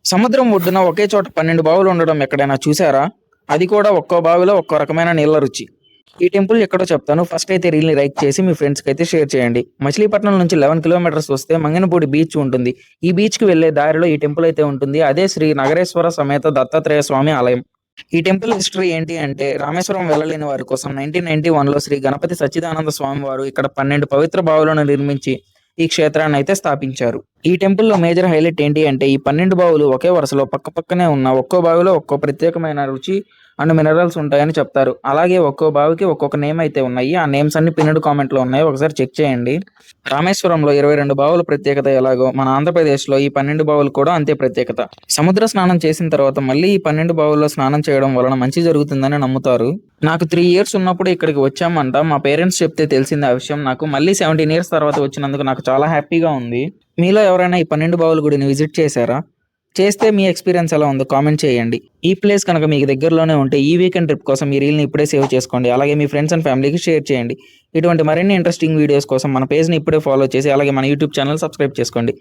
సముద్రం ఒడ్డున ఒకే చోట 12 బావులు ఉండడం ఎక్కడైనా చూసారా? అది కూడా ఒక్కో బావిలో ఒక్కో రకమైన నీళ్ల రుచి. ఈ టెంపుల్ ఎక్కడో చెప్తాను. ఫస్ట్ అయితే రీల్‌ని లైక్ చేసి మీ ఫ్రెండ్స్‌కి అయితే షేర్ చేయండి. మచిలీపట్నం నుంచి 11 కిలోమీటర్స్ వస్తే మంగనపూడి బీచ్ ఉంటుంది. ఈ బీచ్‌కి వెళ్ళే దారిలో ఈ టెంపుల్ అయితే ఉంటుంది. అదే శ్రీ నగరేశ్వర సమేత దత్తాత్రేయ స్వామి ఆలయం. ఈ టెంపుల్ హిస్టరీ ఏంటి అంటే రామేశ్వరం వెళ్ళలేని వారి కోసం 1991లో శ్రీ గణపతి సచ్చిదానంద స్వామి వారు ఇక్కడ 12 పవిత్ర బావులను నిర్మించి ఈ క్షేత్రాన్ని అయితే స్థాపించారు. ఈ టెంపుల్‌లో మేజర్ హైలైట్ ఏంటి అంటే ఈ 12 బావులు ఒకే వరుసలో పక్కపక్కనే ఉన్న ఒక్కో బావిలో ఒక్కో ప్రత్యేకమైన రుచి అండ్ మినరల్స్ ఉంటాయని చెప్తారు. అలాగే ఒక్కో బావికి ఒక్కొక్క నేమ్ అయితే ఉన్నాయి. ఆ నేమ్స్ అన్ని పిన్నుడ్ కామెంట్‌లో ఉన్నాయి. ఒకసారి చెక్ చేయండి. రామేశ్వరంలో 22 బావుల ప్రత్యేకత ఎలాగో మన ఆంధ్రప్రదేశ్‌లో ఈ 12 బావులు కూడా అంతే ప్రత్యేకత. సముద్ర స్నానం చేసిన తర్వాత మళ్ళీ ఈ 12 బావుల్లో స్నానం చేయడం వలన మంచి జరుగుతుందని నమ్ముతారు. నాకు 3 ఇయర్స్ ఉన్నప్పుడు ఇక్కడికి వచ్చామంట. మా పేరెంట్స్ చెప్తే తెలిసింది ఆ విషయం నాకు. మళ్ళీ 17 ఇయర్స్ తర్వాత వచ్చినందుకు నాకు చాలా హ్యాపీగా ఉంది. మీలో ఎవరైనా ఈ 12 బావుల గుడిని విజిట్ చేశారా? చేస్తే మీ ఎక్స్‌పీరియన్స్ ఎలా ఉందో కామెంట్ చేయండి. ఈ ప్లేస్ కనుక మీకు దగ్గరలోనే ఉంటే ఈ వీకెండ్ ట్రిప్ కోసం ఈ రీల్‌ని ఇప్పుడే సేవ్ చేసుకోండి. అలాగే మీ ఫ్రెండ్స్ అండ్ ఫ్యామిలీకి షేర్ చేయండి. ఇటువంటి మరిన్ని ఇంట్రెస్టింగ్ వీడియోస్ కోసం మన పేజ్‌ని ఇప్పుడే ఫాలో చేసి అలాగే మన యూట్యూబ్ ఛానల్ సబ్స్క్రైబ్ చేసుకోండి.